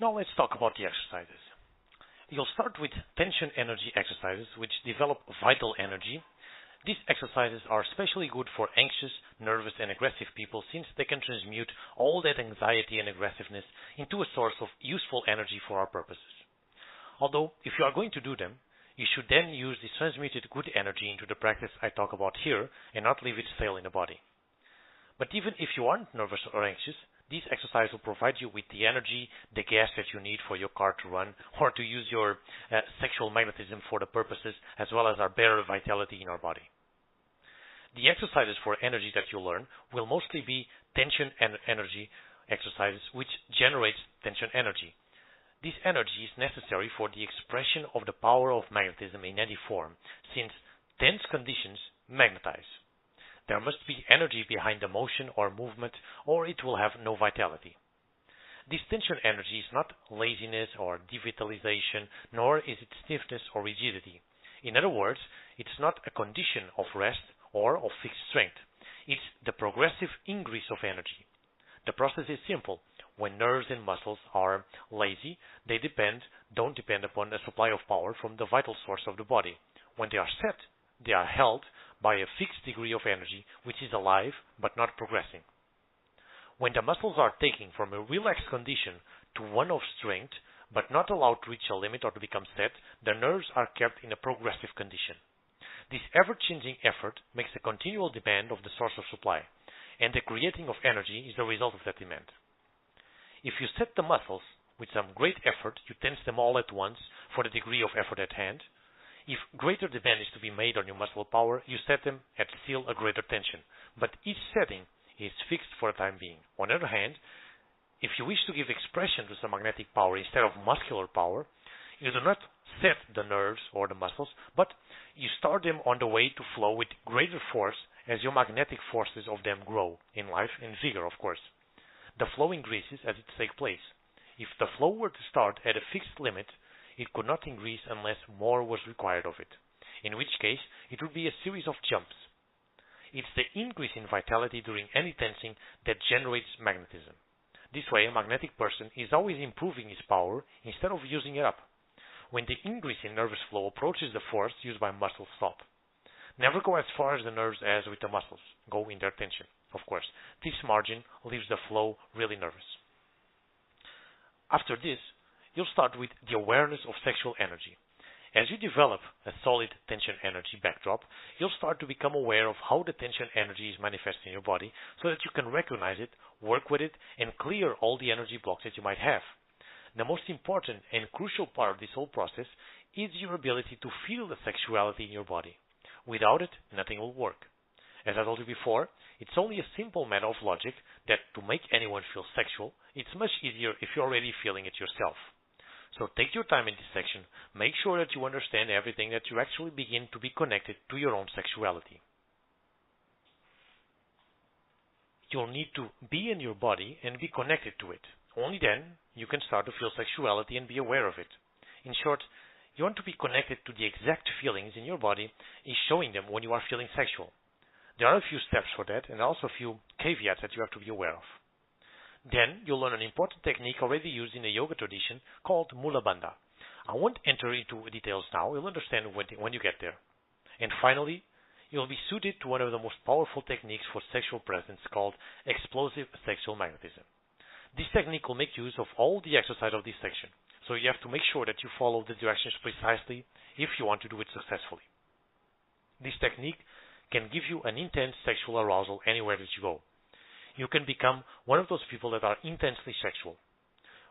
Now let's talk about the exercises. You'll start with tension energy exercises which develop vital energy. These exercises are especially good for anxious, nervous, and aggressive people since they can transmute all that anxiety and aggressiveness into a source of useful energy for our purposes. Although, if you are going to do them, you should then use this transmuted good energy into the practice I talk about here and not leave it stale in the body. But even if you aren't nervous or anxious, these exercises will provide you with the energy, the gas that you need for your car to run, or to use your sexual magnetism for the purposes, as well as our better vitality in our body. The exercises for energy that you learn will mostly be tension and energy exercises, which generates tension energy. This energy is necessary for the expression of the power of magnetism in any form, since tense conditions magnetize. There must be energy behind the motion or movement, or it will have no vitality. This tension energy is not laziness or devitalization, nor is it stiffness or rigidity. In other words, it's not a condition of rest or of fixed strength. It's the progressive increase of energy. The process is simple. When nerves and muscles are lazy, they don't depend upon a supply of power from the vital source of the body. When they are set, they are held by a fixed degree of energy, which is alive but not progressing. When the muscles are taken from a relaxed condition to one of strength, but not allowed to reach a limit or to become set, the nerves are kept in a progressive condition. This ever-changing effort makes a continual demand of the source of supply, and the creating of energy is the result of that demand. If you set the muscles with some great effort, you tense them all at once for the degree of effort at hand. If greater demand is to be made on your muscle power, you set them at still a greater tension, but each setting is fixed for the time being. On the other hand, if you wish to give expression to some magnetic power instead of muscular power, you do not set the nerves or the muscles, but you start them on the way to flow with greater force as your magnetic forces of them grow in life and vigor, of course. The flow increases as it takes place. If the flow were to start at a fixed limit, it could not increase unless more was required of it, in which case it would be a series of jumps. It's the increase in vitality during any tensing that generates magnetism. This way, a magnetic person is always improving his power instead of using it up. When the increase in nervous flow approaches the force used by muscles, stop. Never go as far as the nerves as with the muscles. Go in their tension, of course. This margin leaves the flow really nervous. After this, you'll start with the awareness of sexual energy. As you develop a solid tension energy backdrop, you'll start to become aware of how the tension energy is manifesting in your body so that you can recognize it, work with it, and clear all the energy blocks that you might have. The most important and crucial part of this whole process is your ability to feel the sexuality in your body. Without it, nothing will work. As I told you before, it's only a simple matter of logic that to make anyone feel sexual, it's much easier if you're already feeling it yourself. So take your time in this section. Make sure that you understand everything, that you actually begin to be connected to your own sexuality. You'll need to be in your body and be connected to it. Only then you can start to feel sexuality and be aware of it. In short, you want to be connected to the exact feelings in your body is showing them when you are feeling sexual. There are a few steps for that and also a few caveats that you have to be aware of. Then you'll learn an important technique already used in the yoga tradition called Mula Bandha. I won't enter into details now. You'll understand when you get there. And finally, you'll be suited to one of the most powerful techniques for sexual presence called explosive sexual magnetism. This technique will make use of all the exercise of this section. So you have to make sure that you follow the directions precisely if you want to do it successfully. This technique can give you an intense sexual arousal anywhere that you go. You can become one of those people that are intensely sexual.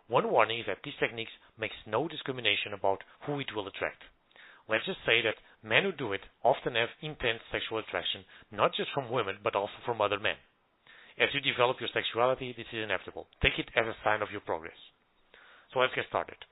One warning is that this technique makes no discrimination about who it will attract. Let's just say that men who do it often have intense sexual attraction, not just from women, but also from other men. As you develop your sexuality, this is inevitable. Take it as a sign of your progress. So let's get started.